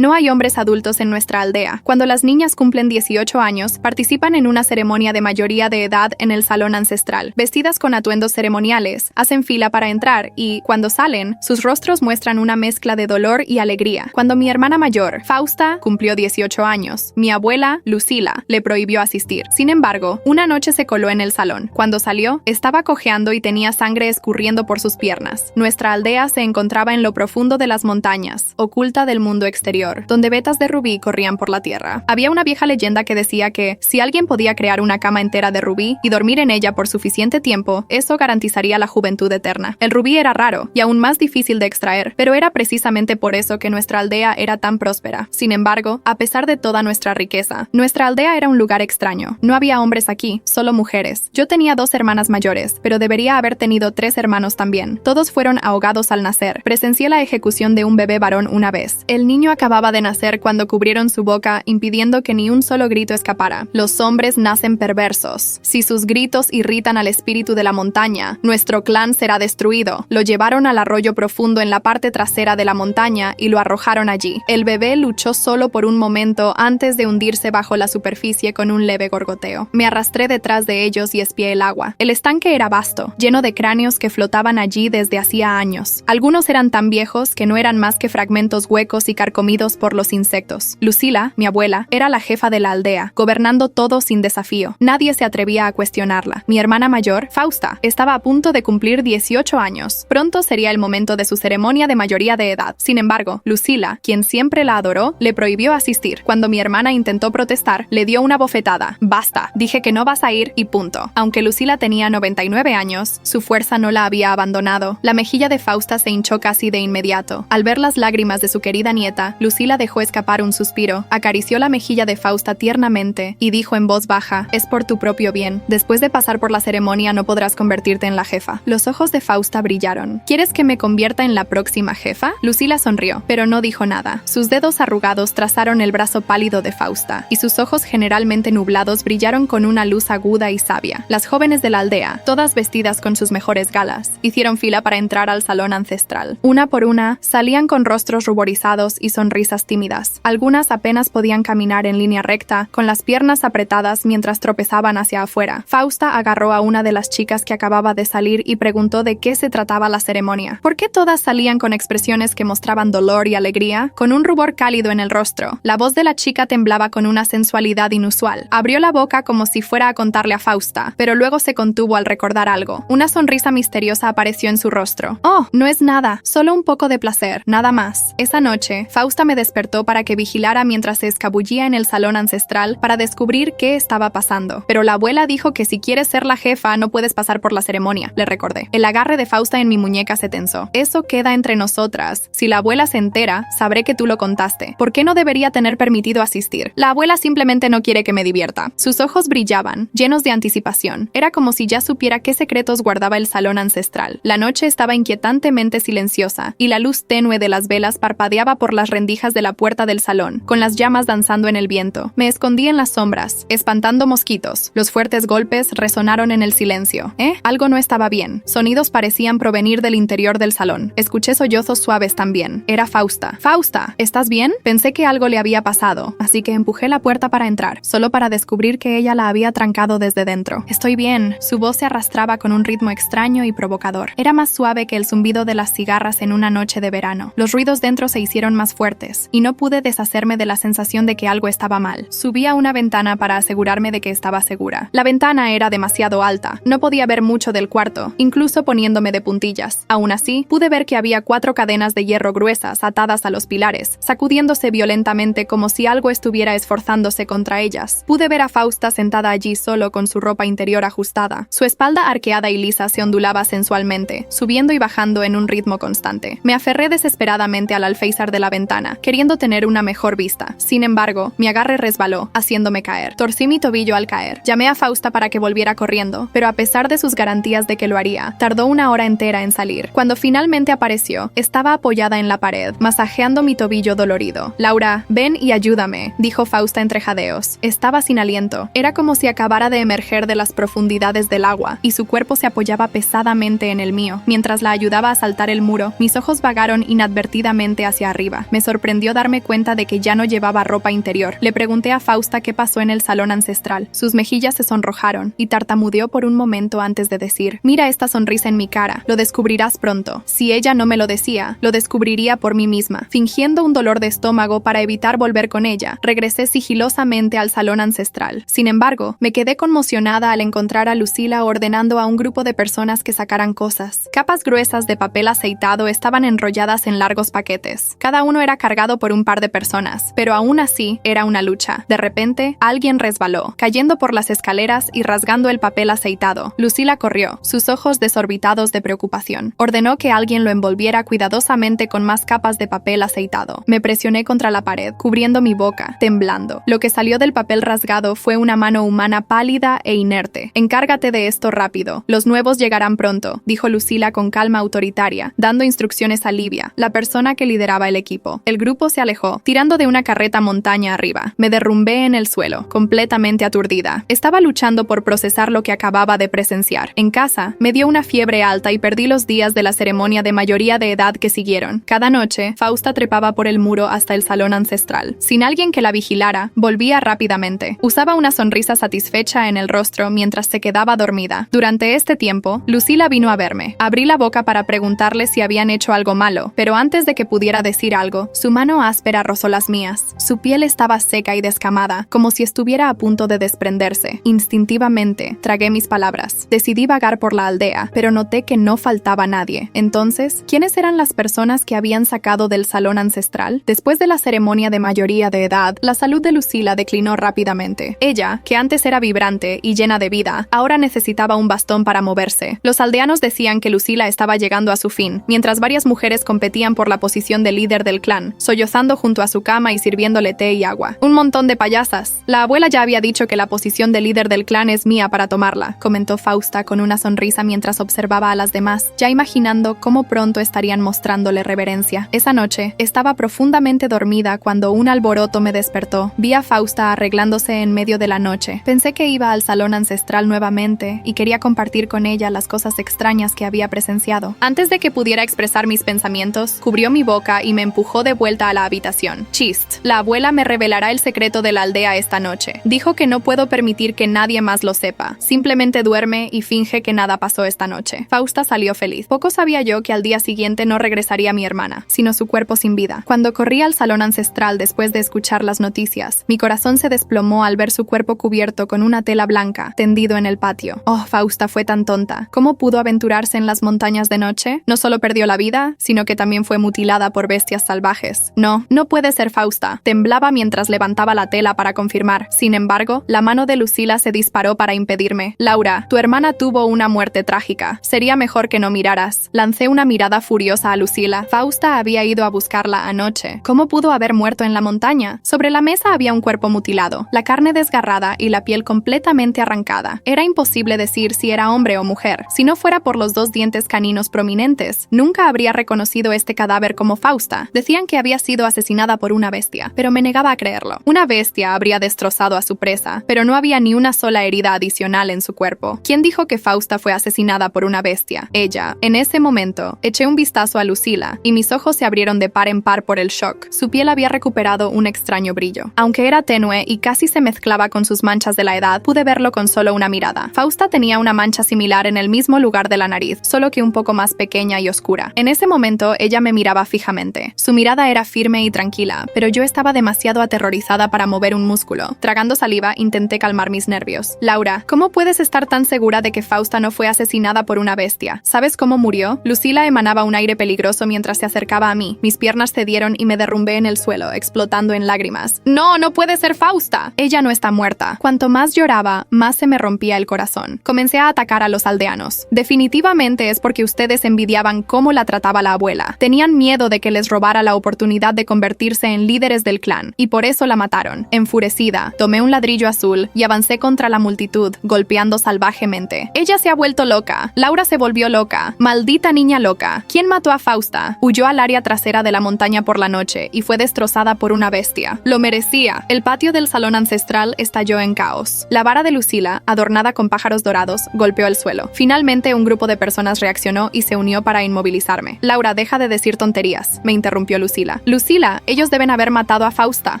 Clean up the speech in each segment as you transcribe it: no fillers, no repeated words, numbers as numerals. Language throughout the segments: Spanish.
No hay hombres adultos en nuestra aldea. Cuando las niñas cumplen 18 años, participan en una ceremonia de mayoría de edad en el salón ancestral. Vestidas con atuendos ceremoniales, hacen fila para entrar y, cuando salen, sus rostros muestran una mezcla de dolor y alegría. Cuando mi hermana mayor, Fausta, cumplió 18 años, mi abuela, Lucila, le prohibió asistir. Sin embargo, una noche se coló en el salón. Cuando salió, estaba cojeando y tenía sangre escurriendo por sus piernas. Nuestra aldea se encontraba en lo profundo de las montañas, oculta del mundo exterior, donde vetas de rubí corrían por la tierra. Había una vieja leyenda que decía que, si alguien podía crear una cama entera de rubí y dormir en ella por suficiente tiempo, eso garantizaría la juventud eterna. El rubí era raro y aún más difícil de extraer, pero era precisamente por eso que nuestra aldea era tan próspera. Sin embargo, a pesar de toda nuestra riqueza, nuestra aldea era un lugar extraño. No había hombres aquí, solo mujeres. Yo tenía 2 hermanas mayores, pero debería haber tenido 3 hermanos también. Todos fueron ahogados al nacer. Presencié la ejecución de un bebé varón una vez. El niño acababa de nacer cuando cubrieron su boca, impidiendo que ni un solo grito escapara. Los hombres nacen perversos. Si sus gritos irritan al espíritu de la montaña, nuestro clan será destruido. Lo llevaron al arroyo profundo en la parte trasera de la montaña y lo arrojaron allí. El bebé luchó solo por un momento antes de hundirse bajo la superficie con un leve gorgoteo. Me arrastré detrás de ellos y espié el agua. El estanque era vasto, lleno de cráneos que flotaban allí desde hacía años. Algunos eran tan viejos que no eran más que fragmentos huecos y carcomidos por los insectos. Lucila, mi abuela, era la jefa de la aldea, gobernando todo sin desafío. Nadie se atrevía a cuestionarla. Mi hermana mayor, Fausta, estaba a punto de cumplir 18 años. Pronto sería el momento de su ceremonia de mayoría de edad. Sin embargo, Lucila, quien siempre la adoró, le prohibió asistir. Cuando mi hermana intentó protestar, le dio una bofetada. Basta, dije que no vas a ir y punto. Aunque Lucila tenía 99 años, su fuerza no la había abandonado. La mejilla de Fausta se hinchó casi de inmediato. Al ver las lágrimas de su querida nieta, Lucila dejó escapar un suspiro, acarició la mejilla de Fausta tiernamente y dijo en voz baja: es por tu propio bien. Después de pasar por la ceremonia no podrás convertirte en la jefa. Los ojos de Fausta brillaron. ¿Quieres que me convierta en la próxima jefa? Lucila sonrió, pero no dijo nada. Sus dedos arrugados trazaron el brazo pálido de Fausta, y sus ojos generalmente nublados brillaron con una luz aguda y sabia. Las jóvenes de la aldea, todas vestidas con sus mejores galas, hicieron fila para entrar al salón ancestral. Una por una, salían con rostros ruborizados y sonrisas tímidas. Algunas apenas podían caminar en línea recta, con las piernas apretadas mientras tropezaban hacia afuera. Fausta agarró a una de las chicas que acababa de salir y preguntó de qué se trataba la ceremonia. ¿Por qué todas salían con expresiones que mostraban dolor y alegría, con un rubor cálido en el rostro? La voz de la chica temblaba con una sensualidad inusual. Abrió la boca como si fuera a contarle a Fausta, pero luego se contuvo al recordar algo. Una sonrisa misteriosa apareció en su rostro. Oh, no es nada, solo un poco de placer, nada más. Esa noche, Fausta me despertó para que vigilara mientras se escabullía en el salón ancestral para descubrir qué estaba pasando. Pero la abuela dijo que si quieres ser la jefa no puedes pasar por la ceremonia, le recordé. El agarre de Fausta en mi muñeca se tensó. Eso queda entre nosotras. Si la abuela se entera, sabré que tú lo contaste. ¿Por qué no debería tener permitido asistir? La abuela simplemente no quiere que me divierta. Sus ojos brillaban, llenos de anticipación. Era como si ya supiera qué secretos guardaba el salón ancestral. La noche estaba inquietantemente silenciosa, y la luz tenue de las velas parpadeaba por las rendijas de la puerta del salón, con las llamas danzando en el viento. Me escondí en las sombras, espantando mosquitos. Los fuertes golpes resonaron en el silencio. Algo no estaba bien. Sonidos parecían provenir del interior del salón. Escuché sollozos suaves también. Era Fausta. ¡Fausta! ¿Estás bien? Pensé que algo le había pasado, así que empujé la puerta para entrar, solo para descubrir que ella la había trancado desde dentro. Estoy bien. Su voz se arrastraba con un ritmo extraño y provocador. Era más suave que el zumbido de las cigarras en una noche de verano. Los ruidos dentro se hicieron más fuertes, y no pude deshacerme de la sensación de que algo estaba mal. Subí a una ventana para asegurarme de que estaba segura. La ventana era demasiado alta. No podía ver mucho del cuarto, incluso poniéndome de puntillas. Aún así, pude ver que había 4 cadenas de hierro gruesas atadas a los pilares, sacudiéndose violentamente como si algo estuviera esforzándose contra ellas. Pude ver a Fausta sentada allí solo con su ropa interior ajustada. Su espalda arqueada y lisa se ondulaba sensualmente, subiendo y bajando en un ritmo constante. Me aferré desesperadamente al alféizar de la ventana, queriendo tener una mejor vista. Sin embargo, mi agarre resbaló, haciéndome caer. Torcí mi tobillo al caer. Llamé a Fausta para que volviera corriendo, pero a pesar de sus garantías de que lo haría, tardó 1 hora entera en salir. Cuando finalmente apareció, estaba apoyada en la pared, masajeando mi tobillo dolorido. Laura, ven y ayúdame, dijo Fausta entre jadeos. Estaba sin aliento. Era como si acabara de emerger de las profundidades del agua, y su cuerpo se apoyaba pesadamente en el mío. Mientras la ayudaba a saltar el muro, mis ojos vagaron inadvertidamente hacia arriba. Me sorprendí sorprendió darme cuenta de que ya no llevaba ropa interior. Le pregunté a Fausta qué pasó en el salón ancestral. Sus mejillas se sonrojaron y tartamudeó por un momento antes de decir: mira esta sonrisa en mi cara, lo descubrirás pronto. Si ella no me lo decía, lo descubriría por mí misma. Fingiendo un dolor de estómago para evitar volver con ella, regresé sigilosamente al salón ancestral. Sin embargo, me quedé conmocionada al encontrar a Lucila ordenando a un grupo de personas que sacaran cosas. Capas gruesas de papel aceitado estaban enrolladas en largos paquetes. Cada uno era cargado por un par de personas, pero aún así era una lucha. De repente, alguien resbaló, cayendo por las escaleras y rasgando el papel aceitado. Lucila corrió, sus ojos desorbitados de preocupación. Ordenó que alguien lo envolviera cuidadosamente con más capas de papel aceitado. Me presioné contra la pared, cubriendo mi boca, temblando. Lo que salió del papel rasgado fue una mano humana pálida e inerte. Encárgate de esto rápido. Los nuevos llegarán pronto, dijo Lucila con calma autoritaria, dando instrucciones a Livia, la persona que lideraba el equipo. El grupo se alejó, tirando de una carreta montaña arriba. Me derrumbé en el suelo, completamente aturdida. Estaba luchando por procesar lo que acababa de presenciar. En casa, me dio una fiebre alta y perdí los días de la ceremonia de mayoría de edad que siguieron. Cada noche, Fausta trepaba por el muro hasta el salón ancestral. Sin alguien que la vigilara, volvía rápidamente. Usaba una sonrisa satisfecha en el rostro mientras se quedaba dormida. Durante este tiempo, Lucila vino a verme. Abrí la boca para preguntarle si habían hecho algo malo, pero antes de que pudiera decir algo, su mano áspera rozó las mías. Su piel estaba seca y descamada, como si estuviera a punto de desprenderse. Instintivamente, tragué mis palabras. Decidí vagar por la aldea, pero noté que no faltaba nadie. Entonces, ¿quiénes eran las personas que habían sacado del salón ancestral? Después de la ceremonia de mayoría de edad, la salud de Lucila declinó rápidamente. Ella, que antes era vibrante y llena de vida, ahora necesitaba un bastón para moverse. Los aldeanos decían que Lucila estaba llegando a su fin, mientras varias mujeres competían por la posición de líder del clan, sollozando junto a su cama y sirviéndole té y agua. Un montón de payasas. La abuela ya había dicho que la posición de líder del clan es mía para tomarla, comentó Fausta con una sonrisa mientras observaba a las demás, ya imaginando cómo pronto estarían mostrándole reverencia. Esa noche, estaba profundamente dormida cuando un alboroto me despertó. Vi a Fausta arreglándose en medio de la noche. Pensé que iba al salón ancestral nuevamente y quería compartir con ella las cosas extrañas que había presenciado. Antes de que pudiera expresar mis pensamientos, cubrió mi boca y me empujó de vuelta a la habitación. Chist, la abuela me revelará el secreto de la aldea esta noche. Dijo que no puedo permitir que nadie más lo sepa. Simplemente duerme y finge que nada pasó esta noche. Fausta salió feliz. Poco sabía yo que al día siguiente no regresaría mi hermana, sino su cuerpo sin vida. Cuando corrí al salón ancestral después de escuchar las noticias, mi corazón se desplomó al ver su cuerpo cubierto con una tela blanca, tendido en el patio. Oh, Fausta fue tan tonta. ¿Cómo pudo aventurarse en las montañas de noche? No solo perdió la vida, sino que también fue mutilada por bestias salvajes. No, no puede ser Fausta. Temblaba mientras levantaba la tela para confirmar. Sin embargo, la mano de Lucila se disparó para impedirme. Laura, tu hermana tuvo una muerte trágica. Sería mejor que no miraras. Lancé una mirada furiosa a Lucila. Fausta había ido a buscarla anoche. ¿Cómo pudo haber muerto en la montaña? Sobre la mesa había un cuerpo mutilado, la carne desgarrada y la piel completamente arrancada. Era imposible decir si era hombre o mujer. Si no fuera por los dos dientes caninos prominentes, nunca habría reconocido este cadáver como Fausta. Decían que había sido asesinada por una bestia, pero me negaba a creerlo. Una bestia habría destrozado a su presa, pero no había ni una sola herida adicional en su cuerpo. ¿Quién dijo que Fausta fue asesinada por una bestia? Ella. En ese momento, eché un vistazo a Lucila y mis ojos se abrieron de par en par por el shock. Su piel había recuperado un extraño brillo. Aunque era tenue y casi se mezclaba con sus manchas de la edad, pude verlo con solo una mirada. Fausta tenía una mancha similar en el mismo lugar de la nariz, solo que un poco más pequeña y oscura. En ese momento, ella me miraba fijamente. Su mirada era firme y tranquila, pero yo estaba demasiado aterrorizada para mover un músculo. Tragando saliva, intenté calmar mis nervios. Laura, ¿cómo puedes estar tan segura de que Fausta no fue asesinada por una bestia? ¿Sabes cómo murió? Lucila emanaba un aire peligroso mientras se acercaba a mí. Mis piernas cedieron y me derrumbé en el suelo, explotando en lágrimas. ¡No, no puede ser Fausta! Ella no está muerta. Cuanto más lloraba, más se me rompía el corazón. Comencé a atacar a los aldeanos. Definitivamente es porque ustedes envidiaban cómo la trataba la abuela. Tenían miedo de que les robara la oportunidad de convertirse en líderes del clan, y por eso la mataron. Enfurecida, tomé un ladrillo azul y avancé contra la multitud, golpeando salvajemente. Ella se ha vuelto loca. Laura se volvió loca. Maldita niña loca. ¿Quién mató a Fausta? Huyó al área trasera de la montaña por la noche y fue destrozada por una bestia. Lo merecía. El patio del salón ancestral estalló en caos. La vara de Lucila, adornada con pájaros dorados, golpeó el suelo. Finalmente, un grupo de personas reaccionó y se unió para inmovilizarme. Laura, deja de decir tonterías, me interrumpió Lucila. Lucila. Lucila, ellos deben haber matado a Fausta.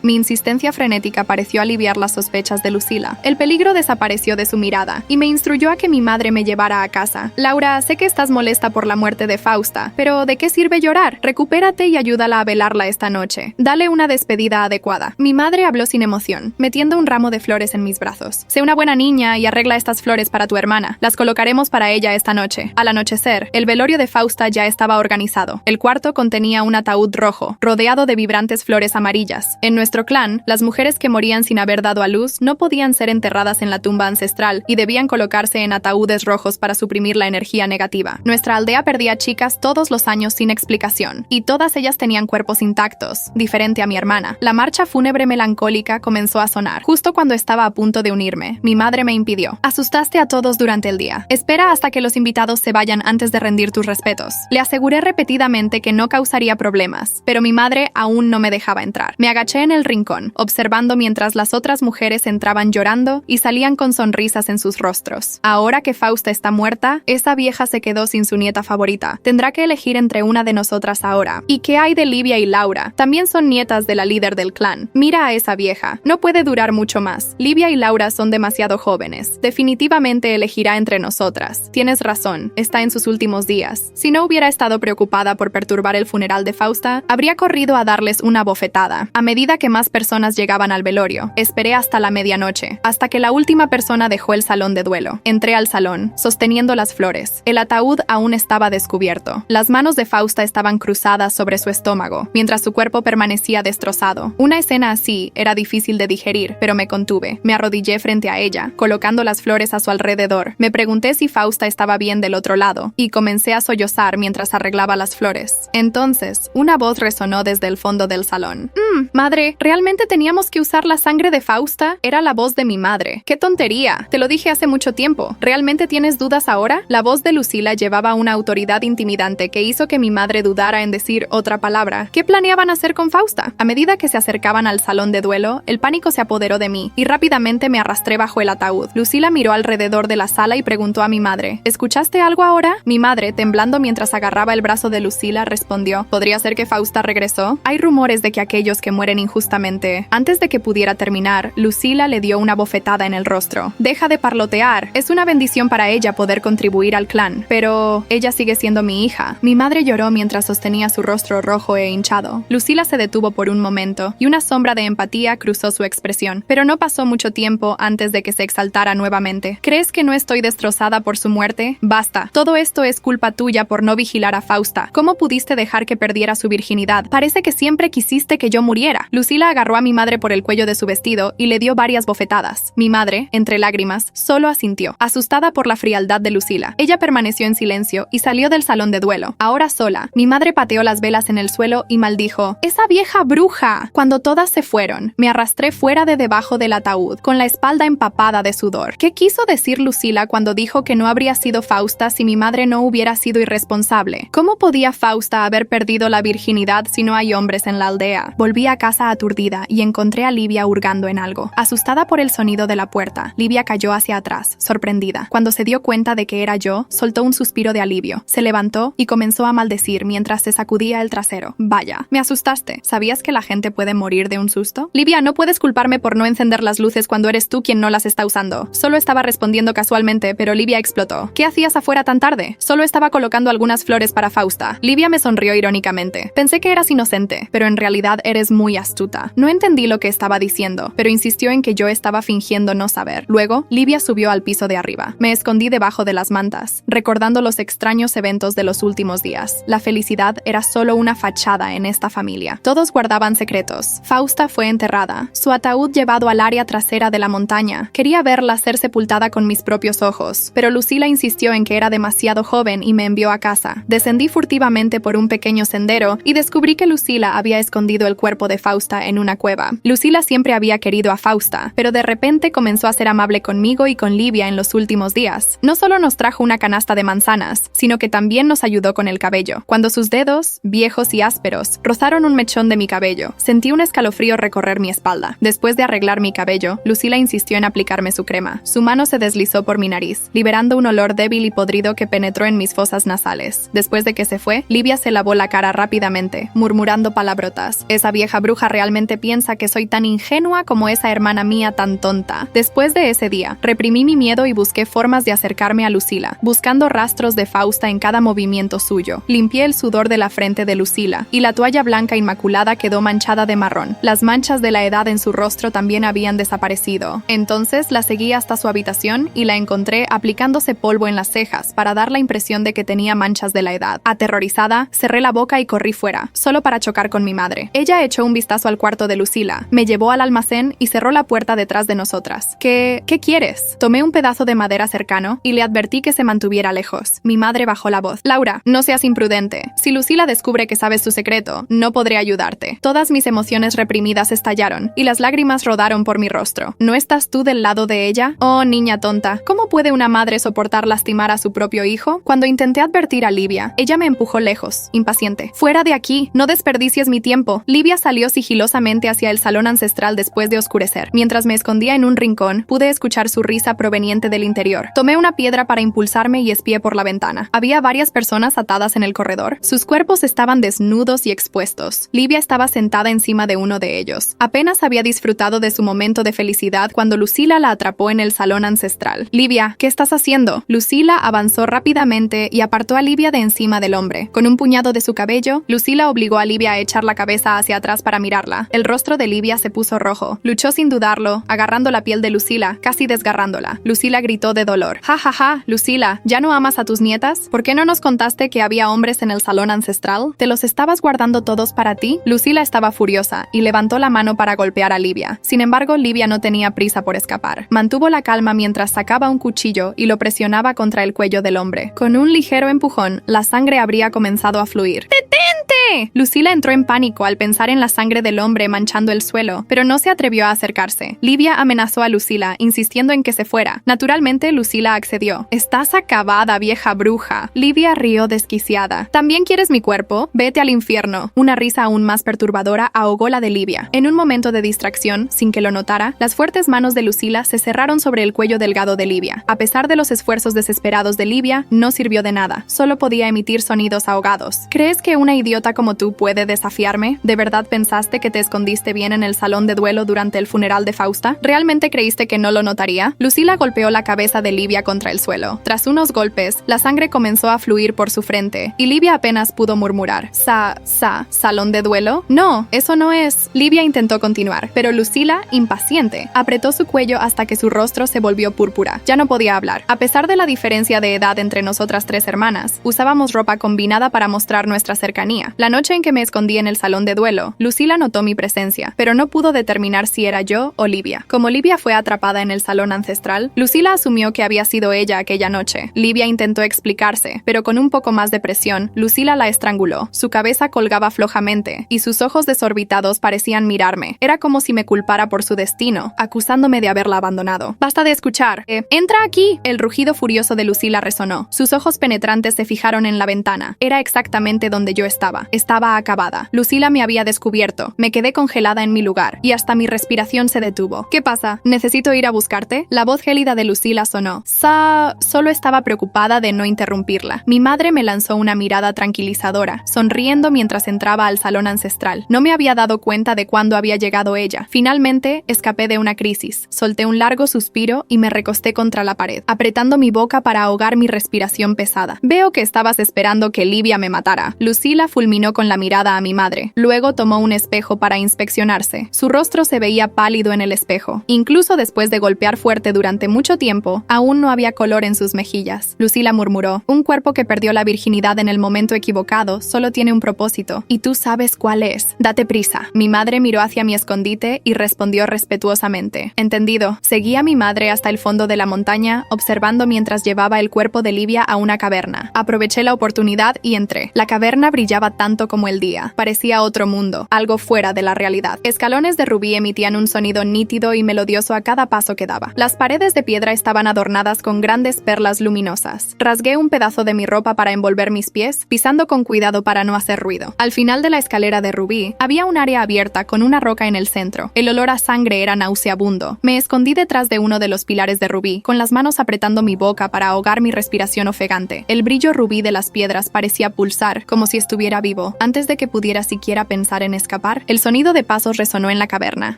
Mi insistencia frenética pareció aliviar las sospechas de Lucila. El peligro desapareció de su mirada y me instruyó a que mi madre me llevara a casa. Laura, sé que estás molesta por la muerte de Fausta, pero ¿de qué sirve llorar? Recupérate y ayúdala a velarla esta noche. Dale una despedida adecuada. Mi madre habló sin emoción, metiendo un ramo de flores en mis brazos. Sé una buena niña y arregla estas flores para tu hermana. Las colocaremos para ella esta noche. Al anochecer, el velorio de Fausta ya estaba organizado. El cuarto contenía un ataúd rojo, rodeado de vibrantes flores amarillas. En nuestro clan, las mujeres que morían sin haber dado a luz no podían ser enterradas en la tumba ancestral y debían colocarse en ataúdes rojos para suprimir la energía negativa. Nuestra aldea perdía chicas todos los años sin explicación, y todas ellas tenían cuerpos intactos, diferente a mi hermana. La marcha fúnebre melancólica comenzó a sonar. Justo cuando estaba a punto de unirme, mi madre me impidió. Asustaste a todos durante el día. Espera hasta que los invitados se vayan antes de rendir tus respetos. Le aseguré repetidamente que no causaría problemas, pero mi madre aún no me dejaba entrar. Me agaché en el rincón, observando mientras las otras mujeres entraban llorando y salían con sonrisas en sus rostros. Ahora que Fausta está muerta, esa vieja se quedó sin su nieta favorita. Tendrá que elegir entre una de nosotras ahora. ¿Y qué hay de Livia y Laura? También son nietas de la líder del clan. Mira a esa vieja. No puede durar mucho más. Livia y Laura son demasiado jóvenes. Definitivamente elegirá entre nosotras. Tienes razón, está en sus últimos días. Si no hubiera estado preocupada por perturbar el funeral de Fausta, habría corrido a darles una bofetada. A medida que más personas llegaban al velorio, esperé hasta la medianoche, hasta que la última persona dejó el salón de duelo. Entré al salón, sosteniendo las flores. El ataúd aún estaba descubierto. Las manos de Fausta estaban cruzadas sobre su estómago, mientras su cuerpo permanecía destrozado. Una escena así era difícil de digerir, pero me contuve. Me arrodillé frente a ella, colocando las flores a su alrededor. Me pregunté si Fausta estaba bien del otro lado, y comencé a sollozar mientras arreglaba las flores. Entonces, una voz resonó desde el fondo del salón. Madre, ¿realmente teníamos que usar la sangre de Fausta? Era la voz de mi madre. ¡Qué tontería! Te lo dije hace mucho tiempo. ¿Realmente tienes dudas ahora? La voz de Lucila llevaba una autoridad intimidante que hizo que mi madre dudara en decir otra palabra. ¿Qué planeaban hacer con Fausta? A medida que se acercaban al salón de duelo, el pánico se apoderó de mí y rápidamente me arrastré bajo el ataúd. Lucila miró alrededor de la sala y preguntó a mi madre, ¿escuchaste algo ahora? Mi madre, temblando mientras agarraba el brazo de Lucila, respondió, ¿podría ser que Fausta regresó? Hay rumores de que aquellos que mueren injustamente. Antes de que pudiera terminar, Lucila le dio una bofetada en el rostro. Deja de parlotear. Es una bendición para ella poder contribuir al clan, pero ella sigue siendo mi hija. Mi madre lloró mientras sostenía su rostro rojo e hinchado. Lucila se detuvo por un momento y una sombra de empatía cruzó su expresión, pero no pasó mucho tiempo antes de que se exaltara nuevamente. ¿Crees que no estoy destrozada por su muerte? Basta. Todo esto es culpa tuya por no vigilar a Fausta. ¿Cómo pudiste dejar que perdiera su virginidad? Parece que siempre quisiste que yo muriera. Lucila agarró a mi madre por el cuello de su vestido y le dio varias bofetadas. Mi madre, entre lágrimas, solo asintió, asustada por la frialdad de Lucila. Ella permaneció en silencio y salió del salón de duelo. Ahora sola, mi madre pateó las velas en el suelo y maldijo, ¡esa vieja bruja! Cuando todas se fueron, me arrastré fuera de debajo del ataúd, con la espalda empapada de sudor. ¿Qué quiso decir Lucila cuando dijo que no habría sido Fausta si mi madre no hubiera sido irresponsable? ¿Cómo podía Fausta haber perdido la virginidad si no hay hombres en la aldea? Volví a casa aturdida y encontré a Livia hurgando en algo. Asustada por el sonido de la puerta, Livia cayó hacia atrás, sorprendida. Cuando se dio cuenta de que era yo, soltó un suspiro de alivio. Se levantó y comenzó a maldecir mientras se sacudía el trasero. Vaya, me asustaste. ¿Sabías que la gente puede morir de un susto? Livia, no puedes culparme por no encender las luces cuando eres tú quien no las está usando. Solo estaba respondiendo casualmente, pero Livia explotó. ¿Qué hacías afuera tan tarde? Solo estaba colocando algunas flores para Fausta. Livia me sonrió irónicamente. Pensé que eras inocente, pero en realidad eres muy astuta. No entendí lo que estaba diciendo, pero insistió en que yo estaba fingiendo no saber. Luego, Livia subió al piso de arriba. Me escondí debajo de las mantas, recordando los extraños eventos de los últimos días. La felicidad era solo una fachada en esta familia. Todos guardaban secretos. Fausta fue enterrada, su ataúd llevado al área trasera de la montaña. Quería verla ser sepultada con mis propios ojos, pero Lucila insistió en que era demasiado joven y me envió a casa. Descendí furtivamente por un pequeño sendero y descubrí que Lucila había escondido el cuerpo de Fausta en una cueva. Lucila siempre había querido a Fausta, pero de repente comenzó a ser amable conmigo y con Livia en los últimos días. No solo nos trajo una canasta de manzanas, sino que también nos ayudó con el cabello. Cuando sus dedos, viejos y ásperos, rozaron un mechón de mi cabello, sentí un escalofrío recorrer mi espalda. Después de arreglar mi cabello, Lucila insistió en aplicarme su crema. Su mano se deslizó por mi nariz, liberando un olor débil y podrido que penetró en mis fosas nasales. Después de que se fue, Livia se lavó la cara rápidamente, murmurando palabrotas. Esa vieja bruja realmente piensa que soy tan ingenua como esa hermana mía tan tonta. Después de ese día, reprimí mi miedo y busqué formas de acercarme a Lucila, buscando rastros de Fausta en cada movimiento suyo. Limpié el sudor de la frente de Lucila, y la toalla blanca inmaculada quedó manchada de marrón. Las manchas de la edad en su rostro también habían desaparecido. Entonces la seguí hasta su habitación y la encontré aplicándose polvo en las cejas para dar la impresión de que tenía manchas de la edad. Aterrorizada, cerré la boca y corrí fuera, solo para chocar con mi madre. Ella echó un vistazo al cuarto de Lucila, me llevó al almacén y cerró la puerta detrás de nosotras. ¿Qué quieres? Tomé un pedazo de madera cercano y le advertí que se mantuviera lejos. Mi madre bajó la voz. Laura, no seas imprudente. Si Lucila descubre que sabes tu secreto, no podré ayudarte. Todas mis emociones reprimidas estallaron y las lágrimas rodaron por mi rostro. ¿No estás tú del lado de ella? Oh, niña tonta, ¿cómo puede una madre soportar lastimar a su propio hijo? Cuando intenté advertir a Livia, ella me empujó lejos, impaciente. ¡Fuera de aquí! ¡No desperdicies mi tiempo! Livia salió sigilosamente hacia el salón ancestral después de oscurecer. Mientras me escondía en un rincón, pude escuchar su risa proveniente del interior. Tomé una piedra para impulsarme y espié por la ventana. Había varias personas atadas en el corredor. Sus cuerpos estaban desnudos y expuestos. Livia estaba sentada encima de uno de ellos. Apenas había disfrutado de su momento de felicidad cuando Lucila la atrapó en el salón ancestral. Livia, ¿qué estás haciendo? Lucila avanzó rápidamente y apartó a Livia de encima del hombre. Con un puñado de su cabello, Lucila obligó a Livia a echar la cabeza hacia atrás para mirarla. El rostro de Livia se puso rojo. Luchó sin dudarlo, agarrando la piel de Lucila, casi desgarrándola. Lucila gritó de dolor. ¡Ja, ja, ja! Lucila, ¿ya no amas a tus nietas? ¿Por qué no nos contaste que había hombres en el salón ancestral? ¿Te los estabas guardando todos para ti? Lucila estaba furiosa y levantó la mano para golpear a Livia. Sin embargo, Livia no tenía prisa por escapar. Mantuvo la calma mientras sacaba un cuchillo y lo presionaba contra el cuello del hombre. Con un ligero empujón, la sangre habría comenzado a fluir. ¡Detente! Lucila entró en pánico al pensar en la sangre del hombre manchando el suelo, pero no se atrevió a acercarse. Livia amenazó a Lucila, insistiendo en que se fuera. Naturalmente, Lucila accedió. «Estás acabada, vieja bruja». Livia rió desquiciada. «¿También quieres mi cuerpo? Vete al infierno». Una risa aún más perturbadora ahogó la de Livia. En un momento de distracción, sin que lo notara, las fuertes manos de Lucila se cerraron sobre el cuello delgado de Livia. A pesar de los esfuerzos desesperados de Livia, no sirvió de nada. Solo podía emitir sonidos ahogados. ¿Crees que una idiota como tú puede desafiarme? ¿De verdad pensaste que te escondiste bien en el salón de duelo durante el funeral de Fausta? ¿Realmente creíste que no lo notaría? Lucila golpeó la cabeza de Livia contra el suelo. Tras unos golpes, la sangre comenzó a fluir por su frente, y Livia apenas pudo murmurar. ¿Salón de duelo? No, eso no es. Livia intentó continuar, pero Lucila, impaciente, apretó su cuello hasta que su rostro se volvió púrpura. Ya no podía hablar. A pesar de la diferencia de edad entre nosotras tres hermanas, usábamos ropa combinada para mostrar nuestra cercanía. La noche en que me escondí en el salón de duelo, Lucila notó mi presencia, pero no pudo determinar si era yo o Livia. Como Livia fue atrapada en el salón ancestral, Lucila asumió que había sido ella aquella noche. Livia intentó explicarse, pero con un poco más de presión, Lucila la estranguló. Su cabeza colgaba flojamente, y sus ojos desorbitados parecían mirarme. Era como si me culpara por su destino, acusándome de haberla abandonado. «Basta de escuchar. ¡Entra aquí!». El rugido furioso de Lucila resonó. Sus ojos penetrantes se fijaron en la ventana. Era exactamente donde yo estaba. Estaba acabada. Lucila me había descubierto. Me quedé congelada en mi lugar, y hasta mi respiración se detuvo. «¿Qué pasa? ¿Necesito ir a buscarte?». La voz gélida de Lucila sonó. Solo estaba preocupada de no interrumpirla. Mi madre me lanzó una mirada tranquilizadora, sonriendo mientras entraba al salón ancestral. No me había dado cuenta de cuándo había llegado ella. Finalmente, escapé de una crisis. Solté un largo suspiro y me recosté contra la pared, apretando mi boca para ahogar mi respiración pesada. «Veo que estabas esperando que Livia me matara». Lucila fulminó con la mirada a mi madre. Luego tomó un espejo para inspeccionarse. Su rostro se veía pálido en el espejo. Incluso después de golpear fuerte durante mucho tiempo, aún no había color en sus mejillas. Lucila murmuró: «Un cuerpo que perdió la virginidad en el momento equivocado solo tiene un propósito, y tú sabes cuál es. Date prisa». Mi madre miró hacia mi escondite y respondió respetuosamente: «Entendido». Seguí a mi madre hasta el fondo de la montaña, observando mientras llevaba el cuerpo de Livia a una caverna. Aproveché la oportunidad y entré. La caverna brillaba tanto como el día. Parecía otro mundo, algo fuera de la realidad. Escalones de rubí emitían un sonido nítido y melodioso a cada paso que daba. Las paredes de piedra estaban adornadas con grandes perlas luminosas. Rasgué un pedazo de mi ropa para envolver mis pies, pisando con cuidado para no hacer ruido. Al final de la escalera de rubí, había un área abierta con una roca en el centro. El olor a sangre era nauseabundo. Me escondí detrás de uno de los pilares de rubí, con las manos apretando mi boca para ahogar mi respiración ofegante. El brillo rubí de las piedras parecía pulsar, como si estuviera vivo. Antes de que pudiera siquiera pensar en escapar, el sonido de pasos resonó en la caverna,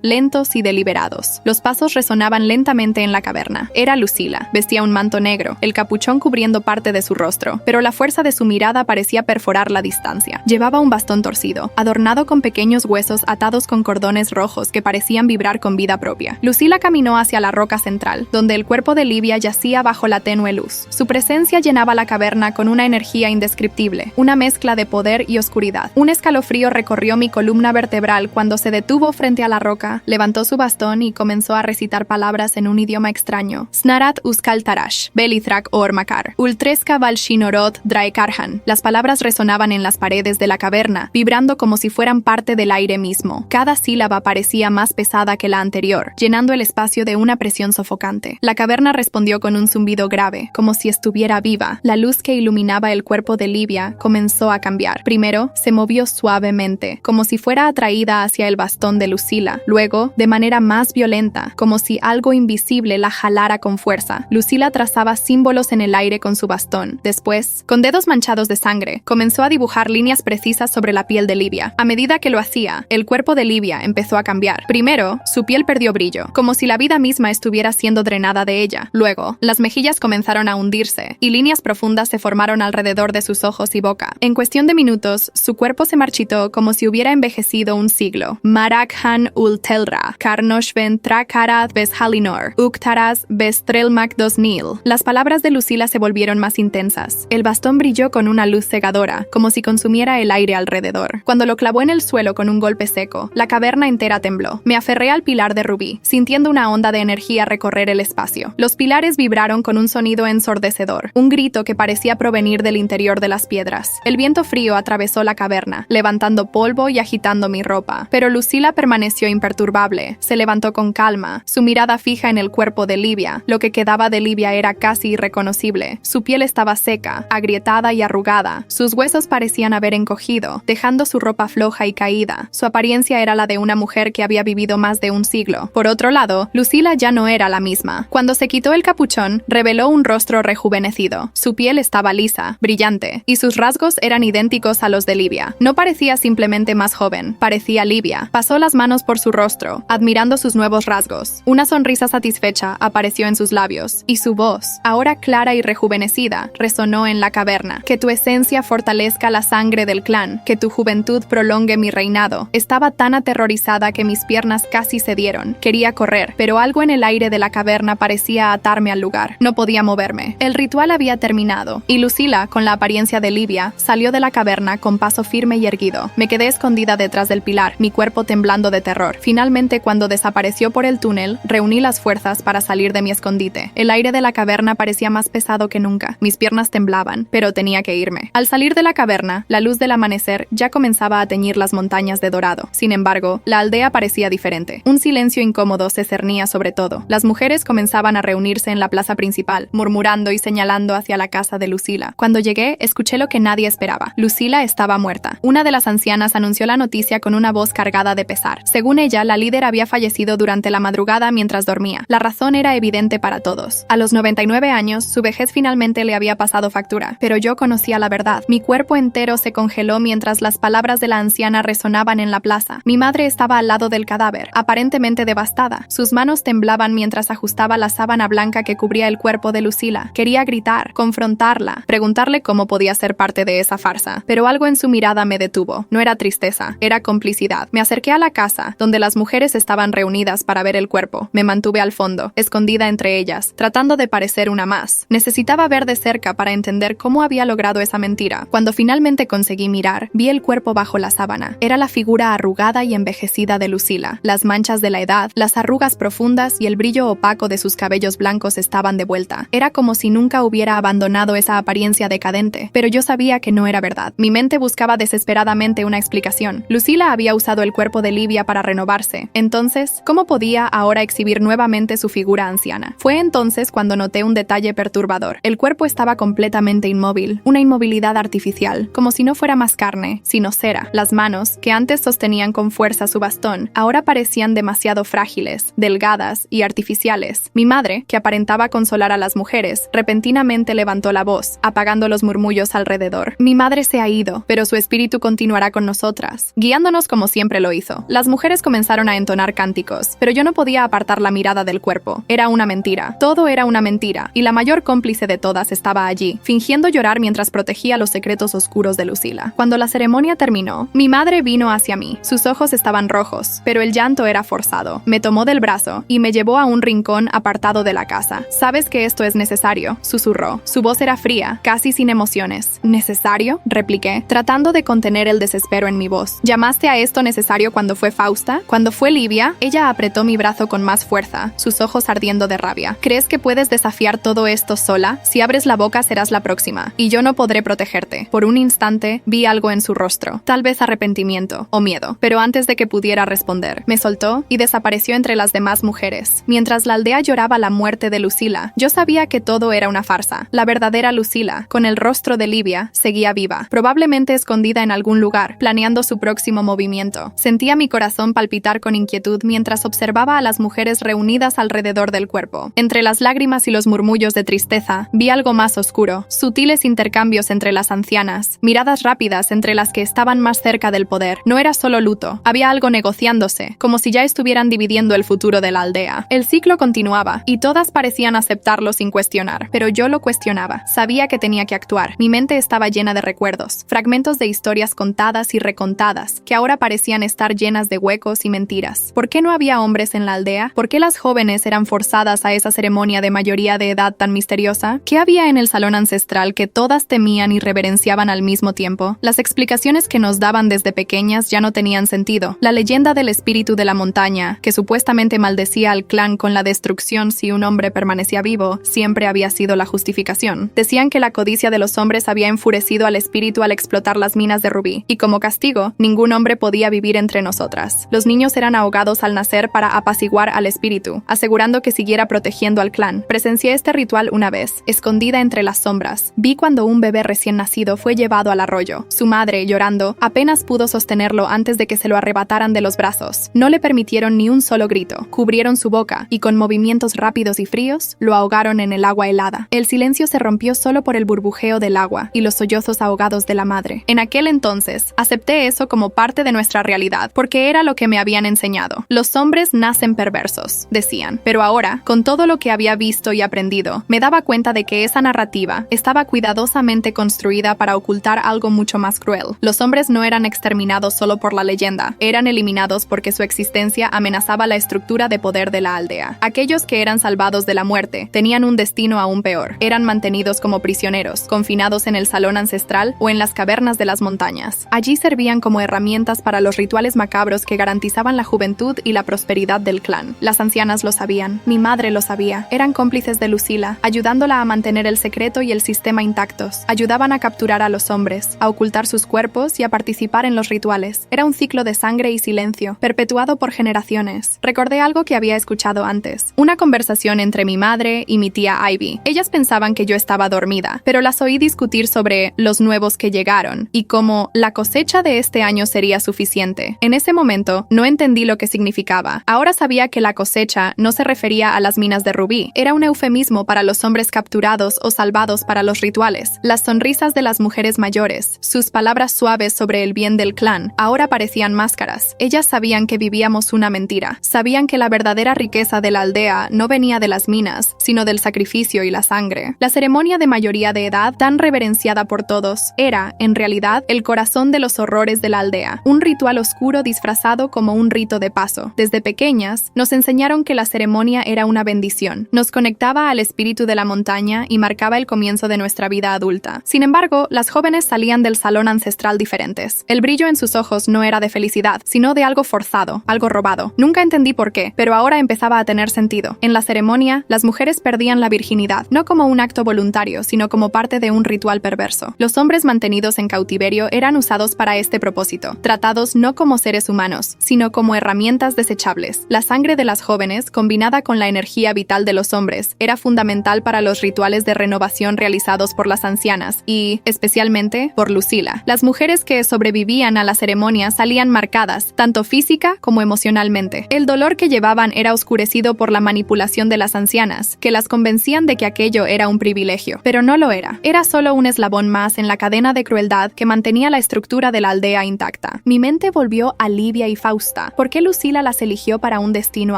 lentos y deliberados. Los pasos resonaban lentamente en la caverna. Era Lucila. Vestía un manto negro, el capuchón cubriendo parte de su rostro, pero la fuerza de su mirada parecía perforar la distancia. Llevaba un bastón torcido, adornado con pequeños huesos atados con cordones rojos que parecían vibrar con vida propia. Lucila caminó hacia la roca central, donde el cuerpo de Livia yacía bajo la tenue luz. Su presencia llenaba la caverna con una energía indescriptible, una mezcla de poder y oscuridad. Un escalofrío recorrió mi columna vertebral cuando se detuvo frente a la roca, levantó su bastón y comenzó a recitar palabras en un idioma extraño. Snarat Uskal Tarash, Belithrak Ormakar, Ultreska Valshinorot Draekarhan. Las palabras resonaban en las paredes de la caverna, vibrando como si fueran parte del aire mismo. Cada sílaba parecía más pesada que la anterior, llenando el espacio de una presión sofocante. La caverna respondió con un zumbido grave, como si estuviera viva. La luz que iluminaba el cuerpo de Livia comenzó a cambiar. Primero, se movió suavemente, como si fuera atraída hacia el bastón de Lucila. Luego, de manera más violenta, como si algo invisible la jalara con fuerza. Lucila trazaba símbolos en el aire con su bastón. Después, con dedos manchados de sangre, comenzó a dibujar líneas precisas sobre la piel de Livia. A medida que lo hacía, el cuerpo de Livia empezó a cambiar. Primero, su piel perdió brillo, como si la vida misma estuviera siendo drenada de ella. Luego, las mejillas comenzaron a hundirse, y líneas profundas se formaron alrededor de sus ojos y boca. En cuestión de minutos, su cuerpo se marchitó como si hubiera envejecido un siglo. Marakhan Ultelra, Karnoshven Trakarat Beshalinor, Uktaras Bestrelmak Dosnil. Las palabras de Lucila se volvieron más intensas. El bastón brilló con una luz cegadora, como si consumiera el aire alrededor. Cuando lo clavó en el suelo con un golpe seco, la caverna entera tembló. Me aferré al pilar de rubí, sintiendo una onda de energía recorrer el espacio. Los pilares vibraron con un sonido ensordecedor, un grito que parecía provenir del interior de las piedras. El viento frío atravesó la caverna, levantando polvo y agitando mi ropa. Pero Lucila permaneció imperturbable. Se levantó con calma, su mirada fija en el cuerpo de Livia. Lo que quedaba de Livia era casi irreconocible. Su piel estaba seca, agrietada y arrugada. Sus huesos parecían haber encogido, dejando su ropa floja y caída. Su apariencia era la de una mujer que había vivido más de un siglo. Por otro lado, Lucila ya no era la misma. Cuando se quitó el capuchón, reveló un rostro rejuvenecido. Su piel estaba lisa, brillante, y sus rasgos eran idénticos a los de Livia. No parecía simplemente más joven, parecía Livia. Pasó las manos por su rostro, admirando sus nuevos rasgos. Una sonrisa satisfecha apareció en sus labios, y su voz, ahora clara y rejuvenecida, resonó en la caverna. Que tu esencia fortalezca la sangre del clan, que tu juventud prolongue mi reinado. Estaba tan aterrorizada que mis piernas casi cedieron. Quería correr, pero algo en el aire de la caverna parecía atarme al lugar. No podía moverme. El ritual había terminado, y Lucila, con la apariencia de Livia, salió de la caverna con paso firme y erguido. Me quedé escondida detrás del pilar, mi cuerpo temblando de terror. Finalmente, cuando desapareció por el túnel, reuní las fuerzas para salir de mi escondite. El aire de la caverna parecía más pesado que nunca. Mis piernas temblaban, pero tenía que irme. Al salir de la caverna, la luz del amanecer ya comenzaba a teñir las montañas de dorado. Sin embargo, la aldea parecía diferente. Un silencio incómodo se cernía sobre todo. Las mujeres comenzaban a reunirse en la plaza principal, murmurando y señalando hacia la casa de Lucila. Cuando llegué, escuché lo que nadie esperaba. Lucila estaba muerta. Una de las ancianas anunció la noticia con una voz cargada de pesar. Según ella, la líder había fallecido durante la madrugada mientras dormía. La razón era evidente para todos. A los 99 años, su vejez finalmente le había pasado factura. Pero yo conocía la verdad. Mi cuerpo entero se congeló mientras las palabras de la anciana resonaban en la plaza. Mi madre estaba al lado del cadáver, aparentemente devastada. Sus manos temblaban mientras ajustaba la sábana blanca que cubría el cuerpo de Lucila. Quería gritar, confrontarla, preguntarle cómo podía ser parte de esa farsa. Pero algo en su mirada me detuvo. No era tristeza, era complicidad. Me acerqué a la casa, donde las mujeres estaban reunidas para ver el cuerpo. Me mantuve al fondo, escondida entre ellas, tratando de parecer una más. Necesitaba ver de cerca para entender cómo había logrado esa mentira. Cuando finalmente conseguí mirar, vi el cuerpo bajo la sábana. Era la figura arrugada y envejecida de Lucila. Las manchas de la edad, las arrugas profundas y el brillo opaco de sus cabellos blancos estaban de vuelta. Era como si nunca hubiera abandonado esa apariencia decadente, pero yo sabía que no era verdad. Mi mente buscaba desesperadamente una explicación. Lucila había usado el cuerpo de Livia para renovarse. Entonces, ¿cómo podía ahora exhibir nuevamente su figura anciana? Fue entonces cuando noté un detalle perturbador. El cuerpo estaba completamente inmóvil, una inmovilidad artificial, como si no fuera más carne, sino cera. Las manos, que antes sostenían con fuerza su bastón, ahora parecían demasiado frágiles, delgadas y artificiales. Mi madre, que aparentaba consolar a las mujeres, repentinamente levantó la voz, apagando los murmullos alrededor. Mi madre se ha ido. pasado, pero su espíritu continuará con nosotras, guiándonos como siempre lo hizo. Las mujeres comenzaron a entonar cánticos, pero yo no podía apartar la mirada del cuerpo. Era una mentira. Todo era una mentira, y la mayor cómplice de todas estaba allí, fingiendo llorar mientras protegía los secretos oscuros de Lucila. Cuando la ceremonia terminó, mi madre vino hacia mí. Sus ojos estaban rojos, pero el llanto era forzado. Me tomó del brazo y me llevó a un rincón apartado de la casa. «Sabes que esto es necesario», susurró. Su voz era fría, casi sin emociones. «¿Necesario?», repliqué, tratando de contener el desespero en mi voz. «¿Llamaste a esto necesario cuando fue Fausta? ¿Cuando fue Livia?» Ella apretó mi brazo con más fuerza, sus ojos ardiendo de rabia. «¿Crees que puedes desafiar todo esto sola? Si abres la boca serás la próxima, y yo no podré protegerte». Por un instante, vi algo en su rostro, tal vez arrepentimiento o miedo, pero antes de que pudiera responder, me soltó y desapareció entre las demás mujeres. Mientras la aldea lloraba la muerte de Lucila, yo sabía que todo era una farsa. La verdadera Lucila, con el rostro de Livia, seguía viva, probablemente escondida en algún lugar, planeando su próximo movimiento. Sentía mi corazón palpitar con inquietud mientras observaba a las mujeres reunidas alrededor del cuerpo. Entre las lágrimas y los murmullos de tristeza, vi algo más oscuro, sutiles intercambios entre las ancianas, miradas rápidas entre las que estaban más cerca del poder. No era solo luto, había algo negociándose, como si ya estuvieran dividiendo el futuro de la aldea. El ciclo continuaba, y todas parecían aceptarlo sin cuestionar, pero yo lo cuestionaba. Sabía que tenía que actuar. Mi mente estaba llena de recuerdos, fragmentos de historias contadas y recontadas, que ahora parecían estar llenas de huecos y mentiras. ¿Por qué no había hombres en la aldea? ¿Por qué las jóvenes eran forzadas a esa ceremonia de mayoría de edad tan misteriosa? ¿Qué había en el salón ancestral que todas temían y reverenciaban al mismo tiempo? Las explicaciones que nos daban desde pequeñas ya no tenían sentido. La leyenda del espíritu de la montaña, que supuestamente maldecía al clan con la destrucción si un hombre permanecía vivo, siempre había sido la justificación. Decían que la codicia de los hombres había enfurecido al espíritu al explotar las minas de rubí, y como castigo, ningún hombre podía vivir entre nosotras. Los niños eran ahogados al nacer para apaciguar al espíritu, asegurando que siguiera protegiendo al clan. Presencié este ritual una vez, escondida entre las sombras. Vi cuando un bebé recién nacido fue llevado al arroyo. Su madre, llorando, apenas pudo sostenerlo antes de que se lo arrebataran de los brazos. No le permitieron ni un solo grito. Cubrieron su boca y con movimientos rápidos y fríos, lo ahogaron en el agua helada. El silencio se rompió solo por el burbujeo del agua y los sollozos ahogados de la madre. En aquel entonces, acepté eso como parte de nuestra realidad, porque era lo que me habían enseñado. Los hombres nacen perversos, decían. Pero ahora, con todo lo que había visto y aprendido, me daba cuenta de que esa narrativa estaba cuidadosamente construida para ocultar algo mucho más cruel. Los hombres no eran exterminados solo por la leyenda, eran eliminados porque su existencia amenazaba la estructura de poder de la aldea. Aquellos que eran salvados de la muerte tenían un destino aún peor. Eran mantenidos como prisioneros, confinados en el salón ancestral o en las cavernas de las montañas. Allí servían como herramientas para los rituales macabros que garantizaban la juventud y la prosperidad del clan. Las ancianas lo sabían, mi madre lo sabía. Eran cómplices de Lucila, ayudándola a mantener el secreto y el sistema intactos. Ayudaban a capturar a los hombres, a ocultar sus cuerpos y a participar en los rituales. Era un ciclo de sangre y silencio, perpetuado por generaciones. Recordé algo que había escuchado antes. Una conversación entre mi madre y mi tía Ivy. Ellas pensaban que yo estaba dormida, pero las oí discutir sobre los nuevos que llegaron y cómo la cosecha de este año sería suficiente. En ese momento, no entendí lo que significaba. Ahora sabía que la cosecha no se refería a las minas de rubí. Era un eufemismo para los hombres capturados o salvados para los rituales. Las sonrisas de las mujeres mayores, sus palabras suaves sobre el bien del clan, ahora parecían máscaras. Ellas sabían que vivíamos una mentira. Sabían que la verdadera riqueza de la aldea no venía de las minas, sino del sacrificio y la sangre. La ceremonia de mayoría de edad, tan reverenciada por todos, era, en realidad, el corazón de los horrores de la aldea. Un ritual oscuro disfrazado como un rito de paso. Desde pequeñas, nos enseñaron que la ceremonia era una bendición. Nos conectaba al espíritu de la montaña y marcaba el comienzo de nuestra vida adulta. Sin embargo, las jóvenes salían del salón ancestral diferentes. El brillo en sus ojos no era de felicidad, sino de algo forzado, algo robado. Nunca entendí por qué, pero ahora empezaba a tener sentido. En la ceremonia, las mujeres perdían la virginidad, no como un acto voluntario, sino como parte de un ritual perverso. Los hombres mantenidos en cautiverio eran usados para este propósito, tratados no como seres humanos, sino como herramientas desechables. La sangre de las jóvenes, combinada con la energía vital de los hombres, era fundamental para los rituales de renovación realizados por las ancianas y, especialmente, por Lucila. Las mujeres que sobrevivían a la ceremonia salían marcadas, tanto física como emocionalmente. El dolor que llevaban era oscurecido por la manipulación de las ancianas, que las convencían de que aquello era un privilegio, pero no lo era. Era solo un eslabón más en la cadena de crueldad crueldad que mantenía la estructura de la aldea intacta. Mi mente volvió a Livia y Fausta. ¿Por qué Lucila las eligió para un destino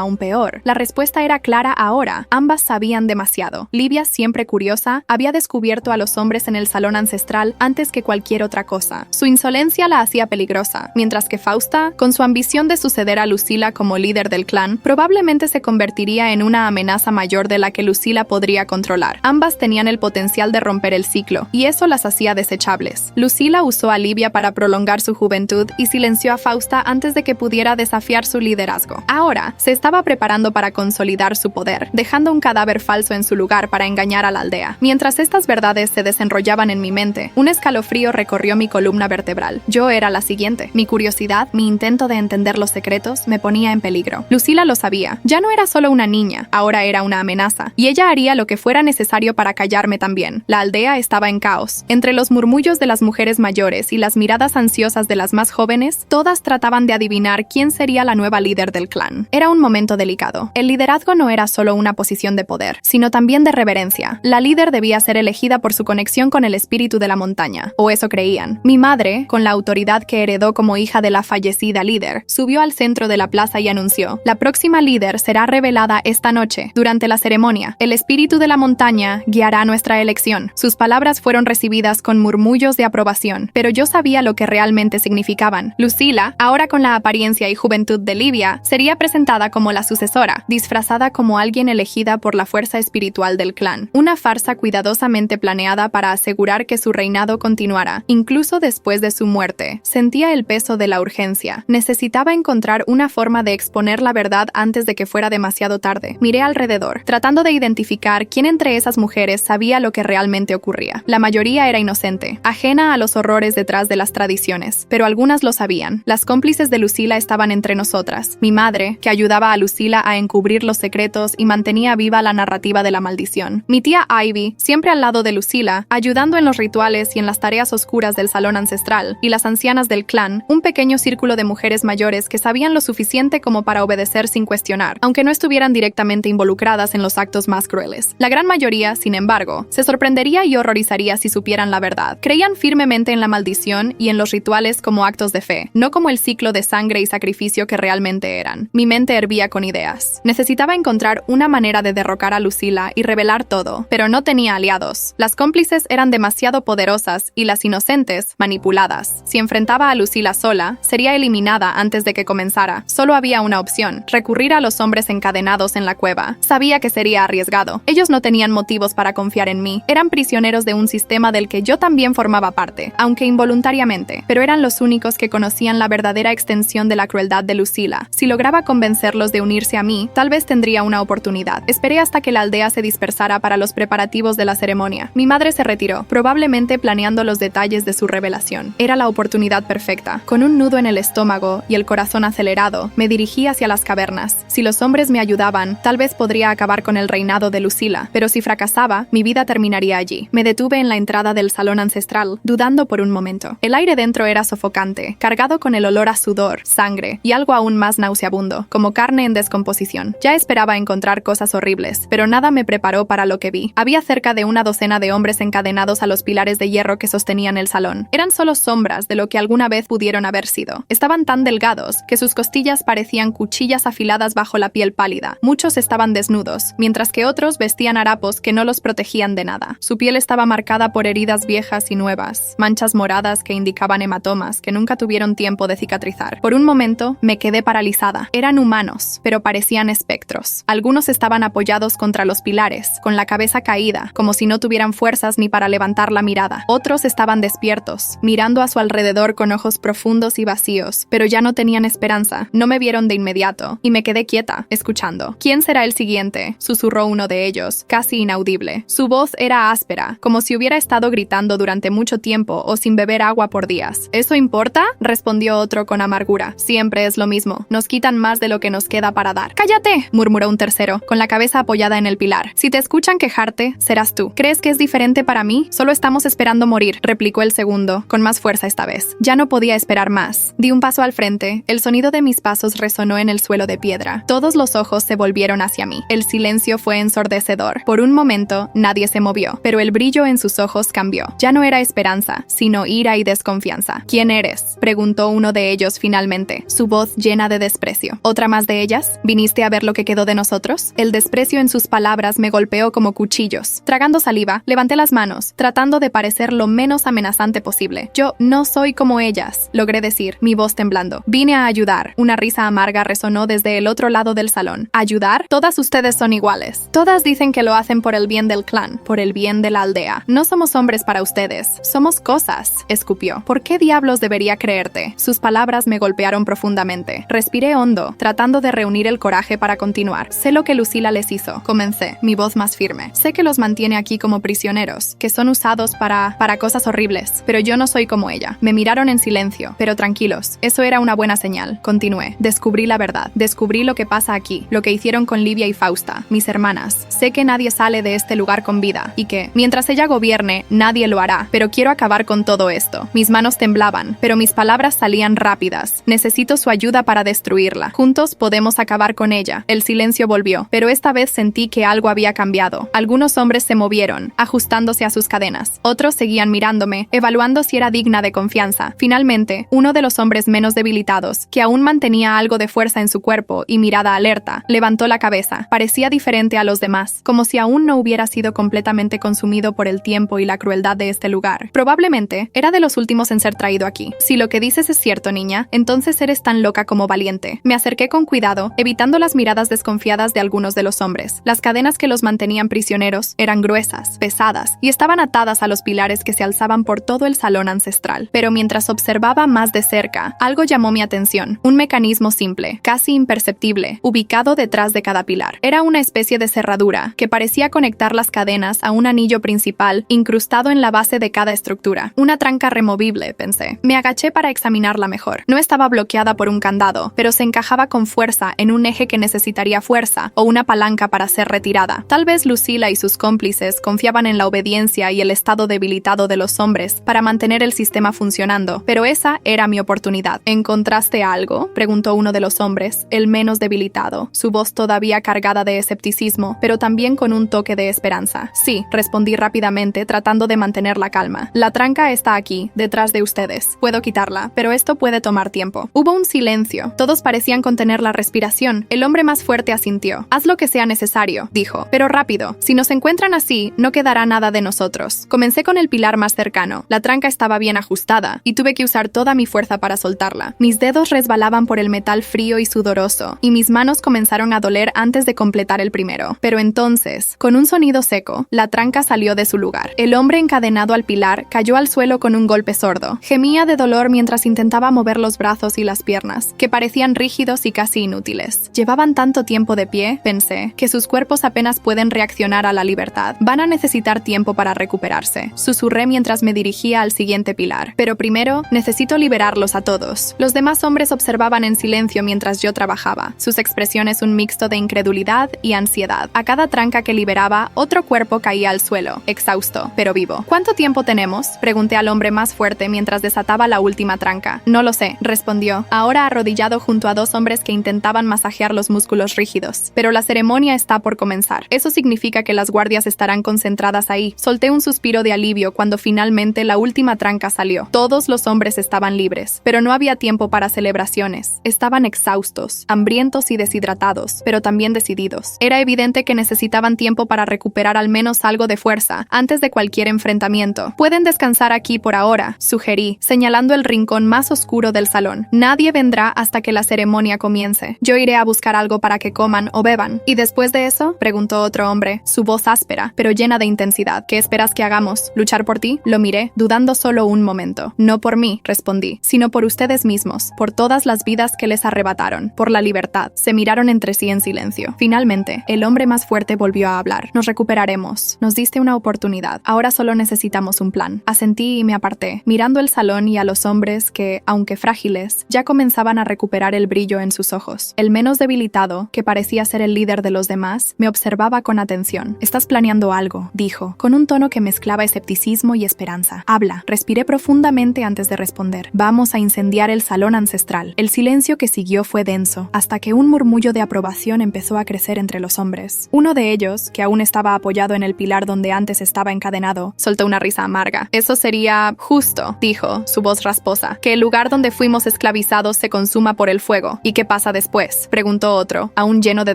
aún peor? La respuesta era clara ahora. Ambas sabían demasiado. Livia, siempre curiosa, había descubierto a los hombres en el salón ancestral antes que cualquier otra cosa. Su insolencia la hacía peligrosa, mientras que Fausta, con su ambición de suceder a Lucila como líder del clan, probablemente se convertiría en una amenaza mayor de la que Lucila podría controlar. Ambas tenían el potencial de romper el ciclo, y eso las hacía desechables. Lucila usó a Livia para prolongar su juventud y silenció a Fausta antes de que pudiera desafiar su liderazgo. Ahora, se estaba preparando para consolidar su poder, dejando un cadáver falso en su lugar para engañar a la aldea. Mientras estas verdades se desenrollaban en mi mente, un escalofrío recorrió mi columna vertebral. Yo era la siguiente. Mi curiosidad, mi intento de entender los secretos, me ponía en peligro. Lucila lo sabía. Ya no era solo una niña, ahora era una amenaza, y ella haría lo que fuera necesario para callarme también. La aldea estaba en caos. Entre los murmullos de las mujeres mayores y las miradas ansiosas de las más jóvenes, todas trataban de adivinar quién sería la nueva líder del clan. Era un momento delicado. El liderazgo no era solo una posición de poder, sino también de reverencia. La líder debía ser elegida por su conexión con el espíritu de la montaña, o eso creían. Mi madre, con la autoridad que heredó como hija de la fallecida líder, subió al centro de la plaza y anunció: la próxima líder será revelada esta noche. Durante la ceremonia, el espíritu de la montaña guiará nuestra elección. Sus palabras fueron recibidas con murmullos de aprobación, pero yo sabía lo que realmente significaban. Lucila, ahora con la apariencia y juventud de Livia, sería presentada como la sucesora, disfrazada como alguien elegida por la fuerza espiritual del clan. Una farsa cuidadosamente planeada para asegurar que su reinado continuara, incluso después de su muerte. Sentía el peso de la urgencia. Necesitaba encontrar una forma de exponer la verdad antes de que fuera demasiado tarde. Miré alrededor, tratando de identificar quién entre esas mujeres sabía lo que realmente ocurría. La mayoría era inocente, ajena a los horrores detrás de las tradiciones, pero algunas lo sabían. Las cómplices de Lucila estaban entre nosotras. Mi madre, que ayudaba a Lucila a encubrir los secretos y mantenía viva la narrativa de la maldición. Mi tía Ivy, siempre al lado de Lucila, ayudando en los rituales y en las tareas oscuras del salón ancestral, y las ancianas del clan, un pequeño círculo de mujeres mayores que sabían lo suficiente como para obedecer sin cuestionar, aunque no estuvieran directamente involucradas en los actos más crueles. La gran mayoría, sin embargo, se sorprendería y horrorizaría si supieran la verdad. Creían firmemente en la maldición y en los rituales como actos de fe, no como el ciclo de sangre y sacrificio que realmente eran. Mi mente hervía con ideas. Necesitaba encontrar una manera de derrocar a Lucila y revelar todo, pero no tenía aliados. Las cómplices eran demasiado poderosas y las inocentes, manipuladas. Si enfrentaba a Lucila sola, sería eliminada antes de que comenzara. Solo había una opción: recurrir a los hombres encadenados en la cueva. Sabía que sería arriesgado. Ellos no tenían motivos para confiar en mí. Eran prisioneros de un sistema del que yo también formaba parte, aunque involuntariamente, pero eran los únicos que conocían la verdadera extensión de la crueldad de Lucila. Si lograba convencerlos de unirse a mí, tal vez tendría una oportunidad. Esperé hasta que la aldea se dispersara para los preparativos de la ceremonia. Mi madre se retiró, probablemente planeando los detalles de su revelación. Era la oportunidad perfecta. Con un nudo en el estómago y el corazón acelerado, me dirigí hacia las cavernas. Si los hombres me ayudaban, tal vez podría acabar con el reinado de Lucila, pero si fracasaba, mi vida terminaría allí. Me detuve en la entrada del salón ancestral, dudando por un momento. El aire dentro era sofocante, cargado con el olor a sudor, sangre y algo aún más nauseabundo, como carne en descomposición. Ya esperaba encontrar cosas horribles, pero nada me preparó para lo que vi. Había cerca de una docena de hombres encadenados a los pilares de hierro que sostenían el salón. Eran solo sombras de lo que alguna vez pudieron haber sido. Estaban tan delgados que sus costillas parecían cuchillas afiladas bajo la piel pálida. Muchos estaban desnudos, mientras que otros vestían harapos que no los protegían de nada. Su piel estaba marcada por heridas viejas y nuevas, manchas moradas que indicaban hematomas que nunca tuvieron tiempo de cicatrizar. Por un momento, me quedé paralizada. Eran humanos, pero parecían espectros. Algunos estaban apoyados contra los pilares, con la cabeza caída, como si no tuvieran fuerzas ni para levantar la mirada. Otros estaban despiertos, mirando a su alrededor con ojos profundos y vacíos, pero ya no tenían esperanza. No me vieron de inmediato, y me quedé quieta, escuchando. ¿Quién será el siguiente?, susurró uno de ellos, casi inaudible. Su voz era áspera, como si hubiera estado gritando durante mucho tiempo o sin beber agua por días. ¿Eso importa?, respondió otro con amargura. Siempre es lo mismo. Nos quitan más de lo que nos queda para dar. ¡Cállate!, murmuró un tercero, con la cabeza apoyada en el pilar. Si te escuchan quejarte, serás tú. ¿Crees que es diferente para mí? Solo estamos esperando morir, replicó el segundo, con más fuerza esta vez. Ya no podía esperar más. Di un paso al frente. El sonido de mis pasos resonó en el suelo de piedra. Todos los ojos se volvieron hacia mí. El silencio fue ensordecedor. Por un momento, nadie se movió, pero el brillo en sus ojos cambió. Ya no era esperanza esperanza, sino ira y desconfianza. ¿Quién eres?, preguntó uno de ellos finalmente, su voz llena de desprecio. ¿Otra más de ellas? ¿Viniste a ver lo que quedó de nosotros? El desprecio en sus palabras me golpeó como cuchillos. Tragando saliva, levanté las manos, tratando de parecer lo menos amenazante posible. Yo no soy como ellas, logré decir, mi voz temblando. Vine a ayudar. Una risa amarga resonó desde el otro lado del salón. ¿Ayudar? Todas ustedes son iguales. Todas dicen que lo hacen por el bien del clan, por el bien de la aldea. No somos hombres para ustedes, somos cosas, escupió. ¿Por qué diablos debería creerte? Sus palabras me golpearon profundamente. Respiré hondo, tratando de reunir el coraje para continuar. Sé lo que Lucila les hizo, comencé, mi voz más firme. Sé que los mantiene aquí como prisioneros, que son usados para cosas horribles, pero yo no soy como ella. Me miraron en silencio, pero tranquilos. Eso era una buena señal. Continué. Descubrí la verdad. Descubrí lo que pasa aquí, lo que hicieron con Livia y Fausta, mis hermanas. Sé que nadie sale de este lugar con vida, y que, mientras ella gobierne, nadie lo hará, pero quiero acabar con todo esto. Mis manos temblaban, pero mis palabras salían rápidas. Necesito su ayuda para destruirla. Juntos podemos acabar con ella. El silencio volvió, pero esta vez sentí que algo había cambiado. Algunos hombres se movieron, ajustándose a sus cadenas. Otros seguían mirándome, evaluando si era digna de confianza. Finalmente, uno de los hombres menos debilitados, que aún mantenía algo de fuerza en su cuerpo y mirada alerta, levantó la cabeza. Parecía diferente a los demás, como si aún no hubiera sido completamente consumido por el tiempo y la crueldad de este lugar. Probablemente era de los últimos en ser traído aquí. Si lo que dices es cierto, niña, entonces eres tan loca como valiente. Me acerqué con cuidado, evitando las miradas desconfiadas de algunos de los hombres. Las cadenas que los mantenían prisioneros eran gruesas, pesadas, y estaban atadas a los pilares que se alzaban por todo el salón ancestral. Pero mientras observaba más de cerca, algo llamó mi atención. Un mecanismo simple, casi imperceptible, ubicado detrás de cada pilar. Era una especie de cerradura que parecía conectar las cadenas a un anillo principal incrustado en la base de cada estructura. Una tranca removible, pensé. Me agaché para examinarla mejor. No estaba bloqueada por un candado, pero se encajaba con fuerza en un eje que necesitaría fuerza o una palanca para ser retirada. Tal vez Lucila y sus cómplices confiaban en la obediencia y el estado debilitado de los hombres para mantener el sistema funcionando, pero esa era mi oportunidad. ¿Encontraste algo?, preguntó uno de los hombres, el menos debilitado, su voz todavía cargada de escepticismo, pero también con un toque de esperanza. Sí, respondí rápidamente, tratando de mantener la calma. La tranca está aquí, detrás de ustedes. Puedo quitarla, pero esto puede tomar tiempo. Hubo un silencio. Todos parecían contener la respiración. El hombre más fuerte asintió. Haz lo que sea necesario, dijo. Pero rápido. Si nos encuentran así, no quedará nada de nosotros. Comencé con el pilar más cercano. La tranca estaba bien ajustada, y tuve que usar toda mi fuerza para soltarla. Mis dedos resbalaban por el metal frío y sudoroso, y mis manos comenzaron a doler antes de completar el primero. Pero entonces, con un sonido seco, la tranca salió de su lugar. El hombre encadenado al pilar cayó al suelo con un golpe sordo. Gemía de dolor mientras intentaba mover los brazos y las piernas, que parecían rígidos y casi inútiles. Llevaban tanto tiempo de pie, pensé, que sus cuerpos apenas pueden reaccionar a la libertad. Van a necesitar tiempo para recuperarse. Susurré mientras me dirigía al siguiente pilar. Pero primero, necesito liberarlos a todos. Los demás hombres observaban en silencio mientras yo trabajaba. Sus expresiones un mixto de incredulidad y ansiedad. A cada tranca que liberaba, otro cuerpo caía al suelo, exhausto, pero vivo. ¿Cuánto tiempo tenemos?, pregunté al hombre más fuerte mientras desataba la última tranca. No lo sé, respondió, ahora arrodillado junto a dos hombres que intentaban masajear los músculos rígidos. Pero la ceremonia está por comenzar. Eso significa que las guardias estarán concentradas ahí. Solté un suspiro de alivio cuando finalmente la última tranca salió. Todos los hombres estaban libres, pero no había tiempo para celebraciones. Estaban exhaustos, hambrientos y deshidratados, pero también decididos. Era evidente que necesitaban tiempo para recuperar al menos algo de fuerza antes de cualquier enfrentamiento. Pueden descansar aquí por ahora, sugerí, señalando el rincón más oscuro del salón. Nadie vendrá hasta que la ceremonia comience. Yo iré a buscar algo para que coman o beban. ¿Y después de eso?, preguntó otro hombre, su voz áspera, pero llena de intensidad. ¿Qué esperas que hagamos? ¿Luchar por ti? Lo miré, dudando solo un momento. No por mí, respondí, sino por ustedes mismos, por todas las vidas que les arrebataron, por la libertad. Se miraron entre sí en silencio. Finalmente, el hombre más fuerte volvió a hablar. Nos recuperaremos. Nos diste una oportunidad. Ahora solo necesitamos un plan. Asentí y me aparté, mirando el salón y a los hombres que, aunque frágiles, ya comenzaban a recuperar el brillo en sus ojos. El menos debilitado, que parecía ser el líder de los demás, me observaba con atención. Estás planeando algo, dijo, con un tono que mezclaba escepticismo y esperanza. Habla. Respiré profundamente antes de responder. Vamos a incendiar el salón ancestral. El silencio que siguió fue denso, hasta que un murmullo de aprobación empezó a crecer entre los hombres. Uno de ellos, que aún estaba apoyado en el pilar donde antes estaba encadenado, soltó una risa amarga. gracia. Eso sería justo, dijo, su voz rasposa. Que el lugar donde fuimos esclavizados se consuma por el fuego. ¿Y qué pasa después?, preguntó otro, aún lleno de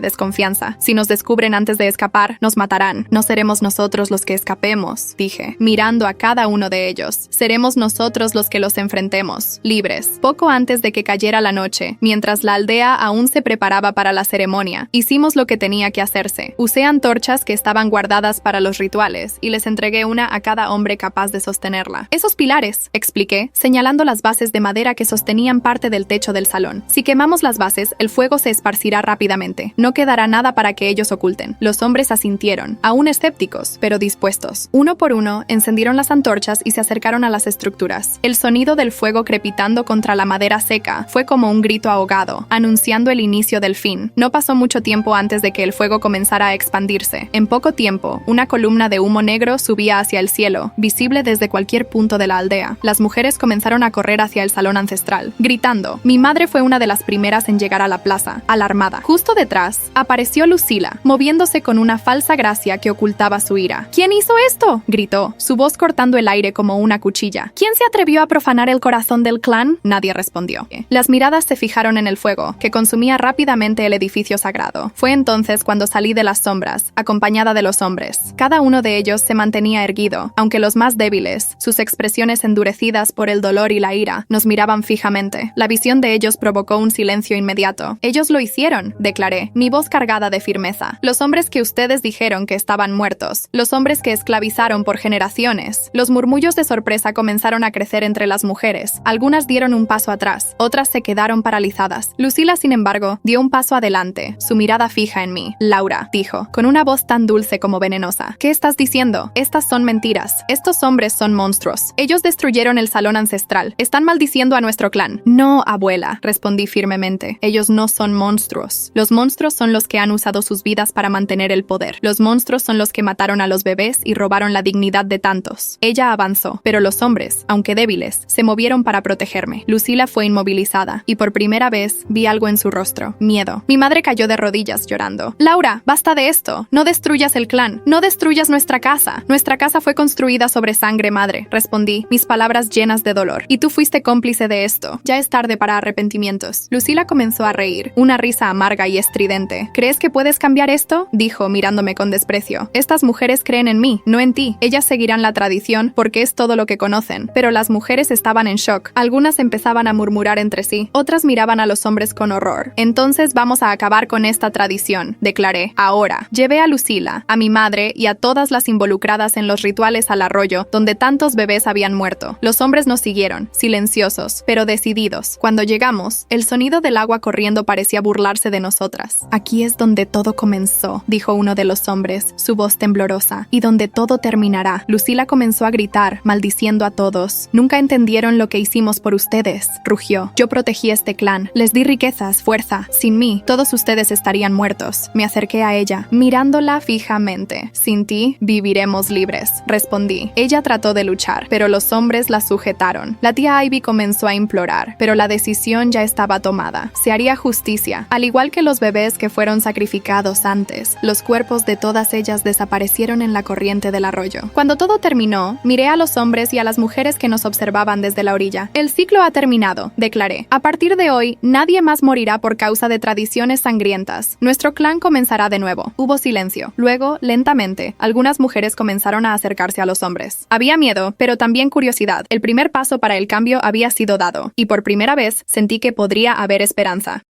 desconfianza. Si nos descubren antes de escapar, nos matarán. No seremos nosotros los que escapemos, dije, mirando a cada uno de ellos. Seremos nosotros los que los enfrentemos, libres. Poco antes de que cayera la noche, mientras la aldea aún se preparaba para la ceremonia, hicimos lo que tenía que hacerse. Usé antorchas que estaban guardadas para los rituales y les entregué una a cada hombre capaz de sostenerla. Esos pilares, expliqué, señalando las bases de madera que sostenían parte del techo del salón. Si quemamos las bases, el fuego se esparcirá rápidamente. No quedará nada para que ellos oculten. Los hombres asintieron, aún escépticos, pero dispuestos. Uno por uno, encendieron las antorchas y se acercaron a las estructuras. El sonido del fuego crepitando contra la madera seca fue como un grito ahogado, anunciando el inicio del fin. No pasó mucho tiempo antes de que el fuego comenzara a expandirse. En poco tiempo, una columna de humo negro subía hacia el cielo, visible desde cualquier punto de la aldea. Las mujeres comenzaron a correr hacia el salón ancestral, gritando. Mi madre fue una de las primeras en llegar a la plaza, alarmada. Justo detrás, apareció Lucila, moviéndose con una falsa gracia que ocultaba su ira. ¿Quién hizo esto?, gritó, su voz cortando el aire como una cuchilla. ¿Quién se atrevió a profanar el corazón del clan? Nadie respondió. Las miradas se fijaron en el fuego, que consumía rápidamente el edificio sagrado. Fue entonces cuando salí de las sombras, acompañada de los hombres. Cada uno de ellos se mantenía erguido, aunque los más débiles, sus expresiones endurecidas por el dolor y la ira, nos miraban fijamente. La visión de ellos provocó un silencio inmediato. Ellos lo hicieron, declaré, mi voz cargada de firmeza. Los hombres que ustedes dijeron que estaban muertos, los hombres que esclavizaron por generaciones. Los murmullos de sorpresa comenzaron a crecer entre las mujeres. Algunas dieron un paso atrás, otras se quedaron paralizadas. Lucila, sin embargo, dio un paso adelante, su mirada fija en mí. Laura, dijo, con una voz tan dulce como venenosa. ¿Qué estás diciendo? Estas son mentiras. Estos hombres son monstruos. Ellos destruyeron el salón ancestral. Están maldiciendo a nuestro clan. No, abuela, respondí firmemente. Ellos no son monstruos. Los monstruos son los que han usado sus vidas para mantener el poder. Los monstruos son los que mataron a los bebés y robaron la dignidad de tantos. Ella avanzó, pero los hombres, aunque débiles, se movieron para protegerme. Lucila fue inmovilizada, y por primera vez vi algo en su rostro. Miedo. Mi madre cayó de rodillas llorando. Laura, basta de esto. No destruyas el clan. No destruyas nuestra casa. Nuestra casa fue construida sobre sangre, madre, respondí, mis palabras llenas de dolor. Y tú fuiste cómplice de esto. Ya es tarde para arrepentimientos. Lucila comenzó a reír, una risa amarga y estridente. ¿Crees que puedes cambiar esto?, dijo, mirándome con desprecio. Estas mujeres creen en mí, no en ti. Ellas seguirán la tradición porque es todo lo que conocen. Pero las mujeres estaban en shock. Algunas empezaban a murmurar entre sí. Otras miraban a los hombres con horror. Entonces vamos a acabar con esta tradición, declaré. Ahora, llevé a Lucila, a mi madre y a todas las involucradas en los rituales al arroyo, donde tantos bebés habían muerto. Los hombres nos siguieron, silenciosos, pero decididos. Cuando llegamos, el sonido del agua corriendo parecía burlarse de nosotras. Aquí es donde todo comenzó, dijo uno de los hombres, su voz temblorosa, y donde todo terminará. Lucila comenzó a gritar, maldiciendo a todos. Nunca entendieron lo que hicimos por ustedes, rugió. Yo protegí este clan, les di riquezas, fuerza. Sin mí, todos ustedes estarían muertos. Me acerqué a ella, mirándola fijamente. Sin ti, viviremos libres, respondí. Ella trató de luchar, pero los hombres la sujetaron. La tía Ivy comenzó a implorar, pero la decisión ya estaba tomada. Se haría justicia. Al igual que los bebés que fueron sacrificados antes, los cuerpos de todas ellas desaparecieron en la corriente del arroyo. Cuando todo terminó, miré a los hombres y a las mujeres que nos observaban desde la orilla. El ciclo ha terminado, declaré. A partir de hoy, nadie más morirá por causa de tradiciones sangrientas. Nuestro clan comenzará de nuevo. Hubo silencio. Luego, lentamente, algunas mujeres comenzaron a acercarse a los hombres. Había miedo, pero también curiosidad. El primer paso para el cambio había sido dado, y por primera vez sentí que podría haber esperanza.